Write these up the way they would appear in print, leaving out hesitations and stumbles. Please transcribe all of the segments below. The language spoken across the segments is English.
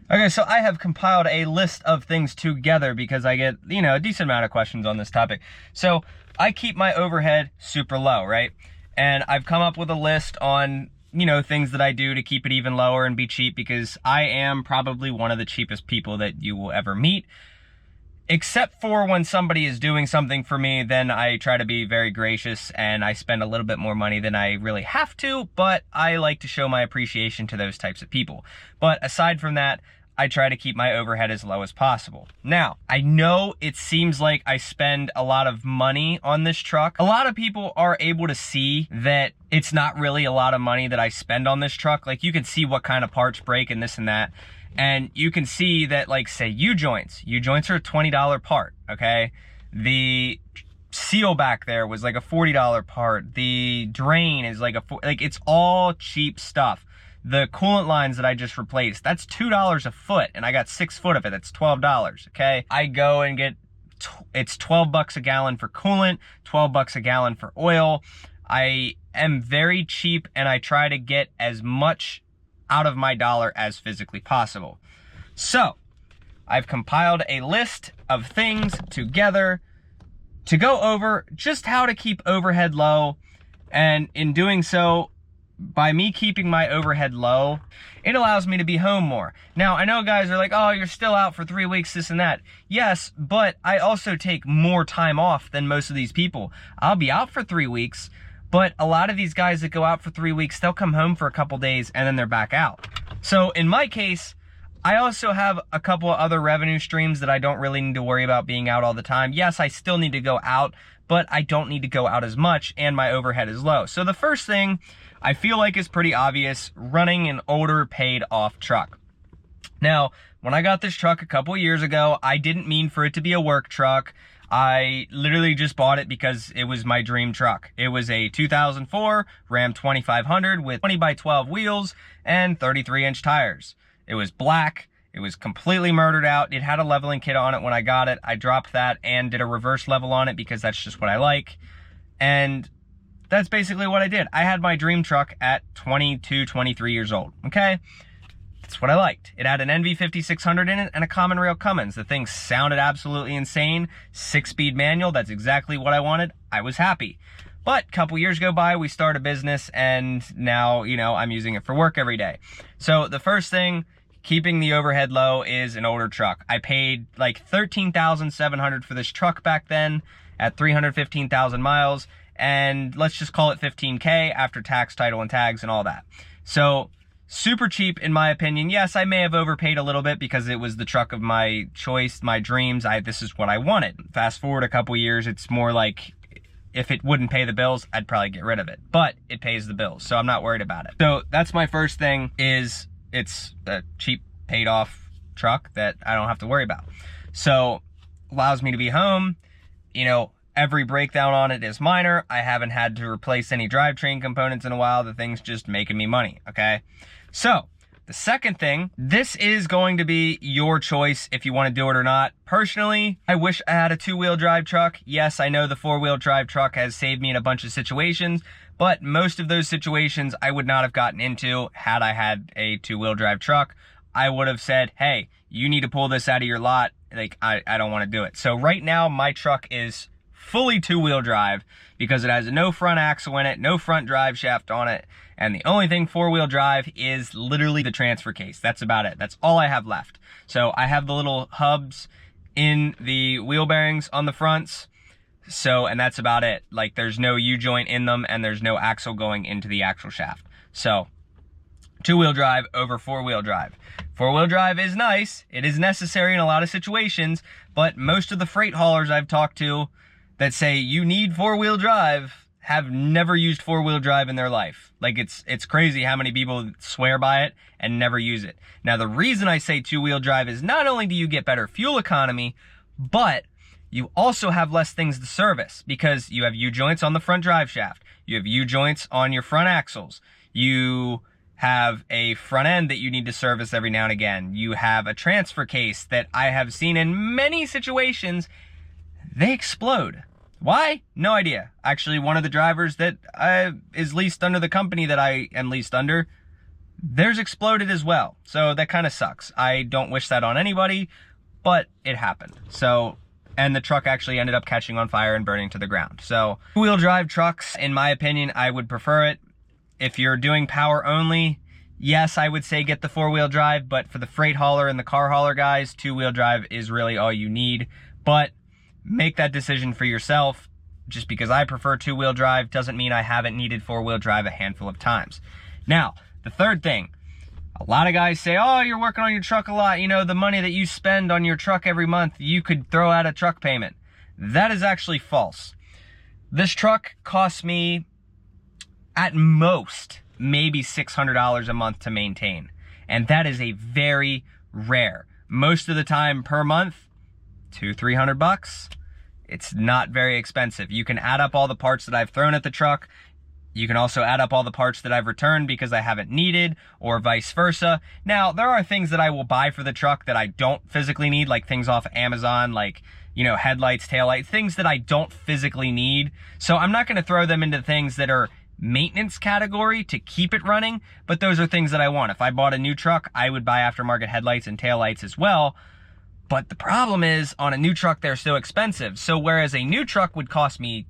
Okay, so I have compiled a list of things together because I get, a decent amount of questions on this topic. So I keep my overhead super low, right? And I've come up with a list on, things that I do to keep it even lower and be cheap, because I am probably one of the cheapest people that you will ever meet. Except for when somebody is doing something for me, then I try to be very gracious and I spend a little bit more money than I really have to, but I like to show my appreciation to those types of people. But aside from that, I try to keep my overhead as low as possible. Now, I know it seems like I spend a lot of money on this truck. A lot of people are able to see that it's not really a lot of money that I spend on this truck. Like, you can see what kind of parts break and this and that. And you can see that, like, say, U-joints are a $20 part, okay? The seal back there was like a $40 part. The drain is like it's all cheap stuff. The coolant lines that I just replaced, that's $2 a foot, and I got 6 foot of it. That's $12, okay? I go and get, it's 12 bucks a gallon for coolant, 12 bucks a gallon for oil. I am very cheap, and I try to get as much out of my dollar as physically possible. So I've compiled a list of things together to go over just how to keep overhead low. And in doing so, by me keeping my overhead low, it allows me to be home more. Now, I know guys are like, oh, you're still out for 3 weeks, this and that. Yes, but I also take more time off than most of these people. I'll be out for 3 weeks, but a lot of these guys that go out for 3 weeks, they'll come home for a couple days and then they're back out. So in my case, I also have a couple of other revenue streams that I don't really need to worry about being out all the time. Yes, I still need to go out, but I don't need to go out as much, and my overhead is low. So the first thing I feel like is pretty obvious: running an older paid off truck. Now, when I got this truck a couple years ago, I didn't mean for it to be a work truck. I literally just bought it because it was my dream truck. It was a 2004 Ram 2500 with 20x12 wheels and 33-inch tires. It was black. It was completely murdered out. It had a leveling kit on it when I got it. I dropped that and did a reverse level on it because that's just what I like. And that's basically what I did. I had my dream truck at 22, 23 years old, okay? That's what I liked. It had an NV 5600 in it and a common rail Cummins. The thing sounded absolutely insane. 6-speed manual, that's exactly what I wanted. I was happy. But a couple years go by, we start a business, and now, I'm using it for work every day. So the first thing, keeping the overhead low, is an older truck. I paid like $13,700 for this truck back then at 315,000 miles, and let's just call it $15K after tax, title, and tags and all that. So super cheap in my opinion. Yes, I may have overpaid a little bit because it was the truck of my choice, my dreams. This is what I wanted. Fast forward a couple years, it's more like, if it wouldn't pay the bills, I'd probably get rid of it. But it pays the bills, so I'm not worried about it. So that's my first thing, is it's a cheap paid off truck that I don't have to worry about. So allows me to be home. Every breakdown on it is minor. I haven't had to replace any drivetrain components in a while. The thing's just making me money, okay? So the second thing, this is going to be your choice if you want to do it or not. Personally, I wish I had a 2-wheel drive truck. Yes, I know the 4-wheel drive truck has saved me in a bunch of situations, but most of those situations I would not have gotten into had I had a 2-wheel drive truck. I would have said, hey, you need to pull this out of your lot. Like, I don't want to do it. So right now, my truck is fully 2-wheel drive because it has no front axle in it, no front drive shaft on it, and the only thing 4-wheel drive is literally the transfer case. That's about it. That's all I have left. So I have the little hubs in the wheel bearings on the fronts. So, and that's about it. Like, there's no U-joint in them and there's no axle going into the axle shaft. So 2-wheel drive over 4-wheel drive. 4-wheel drive is nice. It is necessary in a lot of situations, but most of the freight haulers I've talked to that say you need 4-wheel drive have never used 4-wheel drive in their life. Like, it's crazy how many people swear by it and never use it. Now, the reason I say 2-wheel drive is not only do you get better fuel economy, but you also have less things to service because you have U-joints on the front drive shaft. You have U-joints on your front axles. You have a front end that you need to service every now and again. You have a transfer case that I have seen in many situations, they explode. Why? No idea. Actually, one of the drivers that is leased under the company that I am leased under, theirs exploded as well. So that kind of sucks. I don't wish that on anybody, but it happened. So, and the truck actually ended up catching on fire and burning to the ground. So two-wheel drive trucks, in my opinion, I would prefer it. If you're doing power only, yes, I would say get the four-wheel drive, but for the freight hauler and the car hauler guys, two-wheel drive is really all you need. But make that decision for yourself. Just because I prefer two-wheel drive doesn't mean I haven't needed four-wheel drive a handful of times. Now, the third thing, a lot of guys say, oh, you're working on your truck a lot. You know, the money that you spend on your truck every month, you could throw out a truck payment. That is actually false. This truck costs me, at most, maybe $600 a month to maintain. And that is a very rare. Most of the time per month, $200-300. It's not very expensive. You can add up all the parts that I've thrown at the truck. You can also add up all the parts that I've returned because I haven't needed, or vice versa. Now, there are things that I will buy for the truck that I don't physically need, like things off Amazon, like, you know, headlights, taillights, things that I don't physically need. So I'm not going to throw them into things that are maintenance category to keep it running, but those are things that I want. If I bought a new truck, I would buy aftermarket headlights and taillights as well. But the problem is, on a new truck, they're so expensive. So whereas a new truck would cost me,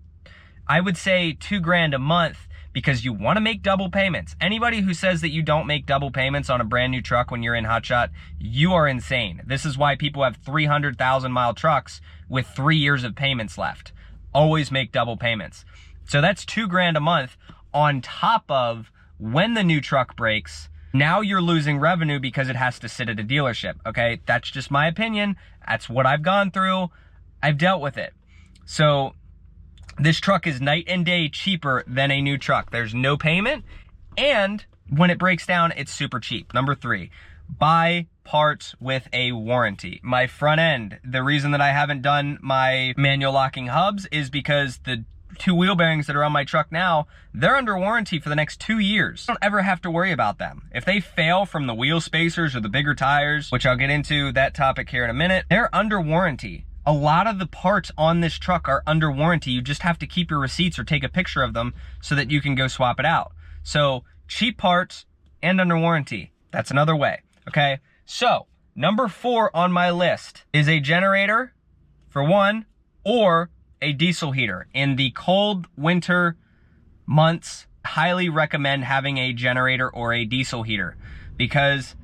I would say $2,000 a month, because you want to make double payments. Anybody who says that you don't make double payments on a brand new truck when you're in Hotshot, you are insane. This is why people have 300,000 mile trucks with 3 years of payments left. Always make double payments. So that's $2,000 a month on top of when the new truck breaks. Now you're losing revenue because it has to sit at a dealership, okay? That's just my opinion. That's what I've gone through. I've dealt with it. So this truck is night and day cheaper than a new truck. There's no payment, and when it breaks down, it's super cheap. Number 3, buy parts with a warranty. My front end, the reason that I haven't done my manual locking hubs is because the 2 wheel bearings that are on my truck now, they're under warranty for the next 2 years. I don't ever have to worry about them. If they fail from the wheel spacers or the bigger tires, which I'll get into that topic here in a minute, they're under warranty. A lot of the parts on this truck are under warranty. You just have to keep your receipts or take a picture of them so that you can go swap it out. So cheap parts and under warranty. That's another way, okay? So number 4 on my list is a generator for one, or a diesel heater. In the cold winter months, highly recommend having a generator or a diesel heater because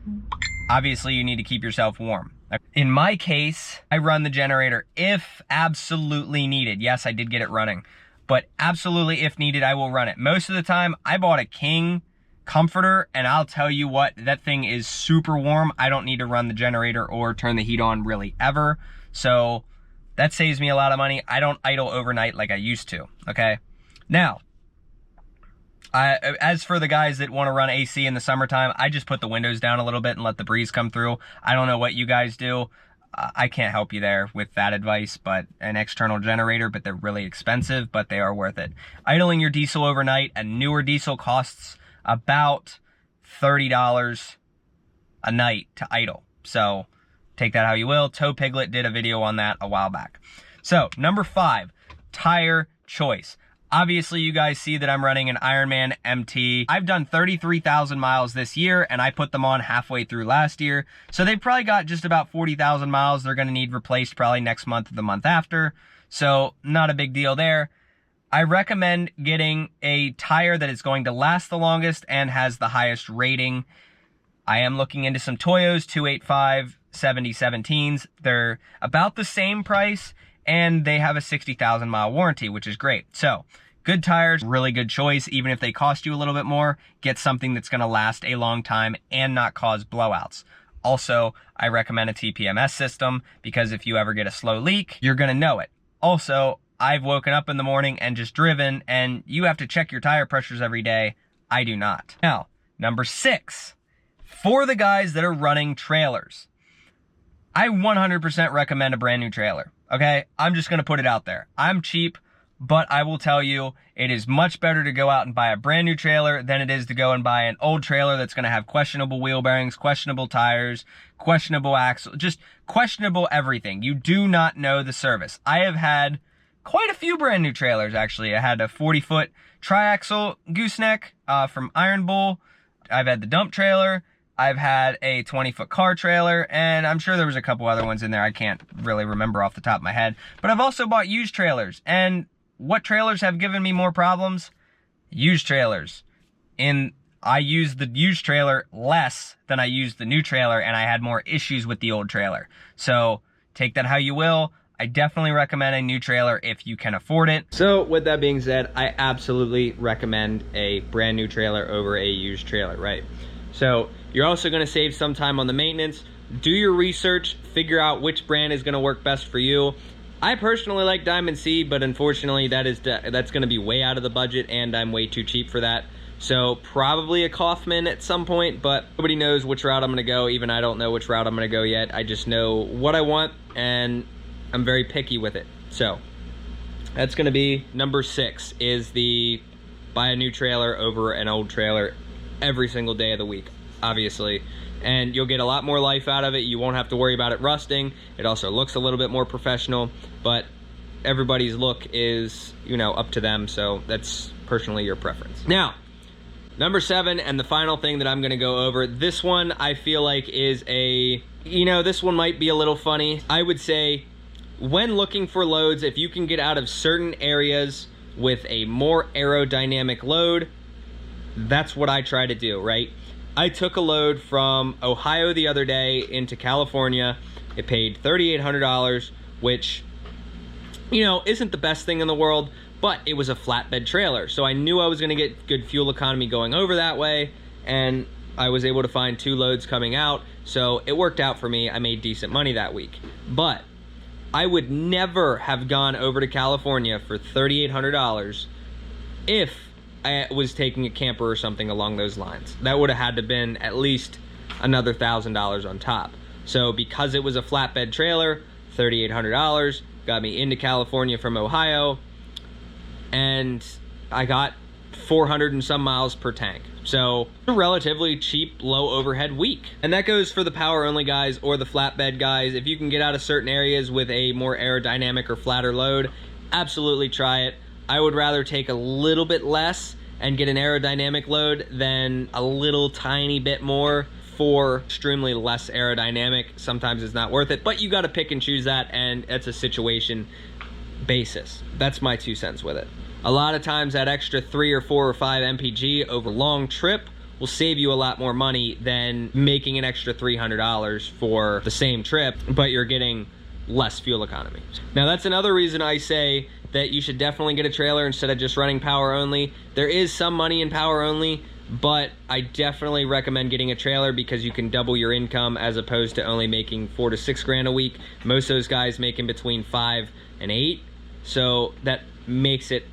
obviously you need to keep yourself warm. In my case, I run the generator if absolutely needed. Yes, I did get it running, but absolutely if needed, I will run it. Most of the time, I bought a King comforter, and I'll tell you what, that thing is super warm. I don't need to run the generator or turn the heat on really ever. So that saves me a lot of money. I don't idle overnight like I used to, okay? Now, as for the guys that want to run AC in the summertime, I just put the windows down a little bit and let the breeze come through. I don't know what you guys do. I can't help you there with that advice, but an external generator, but they're really expensive, but they are worth it. Idling your diesel overnight, a newer diesel costs about $30 a night to idle. So take that how you will. Toe Piglet did a video on that a while back. So number 5, tire choice. Obviously you guys see that I'm running an Ironman MT. I've done 33,000 miles this year, and I put them on halfway through last year. So they've probably got just about 40,000 miles. They're gonna need replaced probably next month or the month after. So not a big deal there. I recommend getting a tire that is going to last the longest and has the highest rating. I am looking into some Toyos 285 7017s. They're about the same price, and they have a 60,000 mile warranty, which is great. So good tires, really good choice. Even if they cost you a little bit more, get something that's gonna last a long time and not cause blowouts. Also, I recommend a TPMS system because if you ever get a slow leak, you're gonna know it. Also, I've woken up in the morning and just driven, and you have to check your tire pressures every day. I do not. Now, number 6, for the guys that are running trailers, I 100% recommend a brand new trailer, okay? I'm just gonna put it out there. I'm cheap, but I will tell you, it is much better to go out and buy a brand new trailer than it is to go and buy an old trailer that's gonna have questionable wheel bearings, questionable tires, questionable axle, just questionable everything. You do not know the service. I have had quite a few brand new trailers, actually. I had a 40-foot triaxle gooseneck from Iron Bull. I've had the dump trailer, I've had a 20-foot car trailer, and I'm sure there was a couple other ones in there I can't really remember off the top of my head. But I've also bought used trailers, and what trailers have given me more problems? Used trailers. I used the used trailer less than I used the new trailer, and I had more issues with the old trailer. So take that how you will. I definitely recommend a new trailer if you can afford it. So with that being said, I absolutely recommend a brand new trailer over a used trailer, right? So you're also gonna save some time on the maintenance. Do your research, figure out which brand is gonna work best for you. I personally like Diamond C, but unfortunately that's gonna be way out of the budget, and I'm way too cheap for that. So probably a Kaufman at some point, but nobody knows which route I'm gonna go. Even I don't know which route I'm gonna go yet. I just know what I want, and I'm very picky with it. So that's gonna be number 6, is the buy a new trailer over an old trailer every single day of the week, obviously. And you'll get a lot more life out of it. You won't have to worry about it rusting. It also looks a little bit more professional, but everybody's look is, you know, up to them. So that's personally your preference. Now, number 7, and the final thing that I'm gonna go over, this one I feel like is this one might be a little funny. I would say, when looking for loads, if you can get out of certain areas with a more aerodynamic load, that's what I try to do, right? I took a load from Ohio the other day into California. It paid $3,800, which, you know, isn't the best thing in the world, but it was a flatbed trailer. So I knew I was gonna get good fuel economy going over that way, and I was able to find 2 loads coming out. So it worked out for me. I made decent money that week. But I would never have gone over to California for $3,800 if I was taking a camper or something along those lines. That would have had to been at least another $1,000 on top. So because it was a flatbed trailer, $3,800 got me into California from Ohio, and I got 400 and some miles per tank. So a relatively cheap, low overhead week. And that goes for the power only guys or the flatbed guys. If you can get out of certain areas with a more aerodynamic or flatter load, absolutely try it. I would rather take a little bit less and get an aerodynamic load than a little tiny bit more for extremely less aerodynamic. Sometimes it's not worth it, but you got to pick and choose that, and it's a situation basis. That's my 2 cents with it. A lot of times that extra 3 or 4 or 5 mpg over a long trip will save you a lot more money than making an extra $300 for the same trip, but you're getting less fuel economy. Now that's another reason I say that you should definitely get a trailer instead of just running power only. There is some money in power only, but I definitely recommend getting a trailer because you can double your income as opposed to only making 4 to 6 grand a week. Most of those guys making between 5 and 8. So that makes it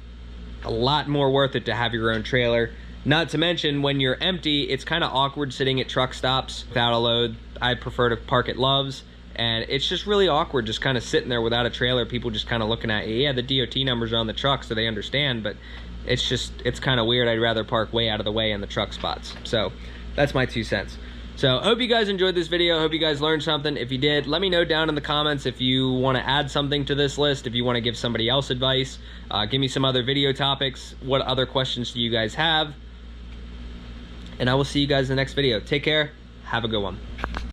a lot more worth it to have your own trailer. Not to mention, when you're empty, it's kind of awkward sitting at truck stops without a load. I prefer to park at Love's, and it's just really awkward just kind of sitting there without a trailer. People just kind of looking at you. Yeah, the DOT numbers are on the truck, so they understand, but it's kind of weird. I'd rather park way out of the way in the truck spots. So that's my 2 cents. So I hope you guys enjoyed this video. I hope you guys learned something. If you did, let me know down in the comments if you want to add something to this list, if you want to give somebody else advice. Give me some other video topics. What other questions do you guys have? And I will see you guys in the next video. Take care. Have a good one.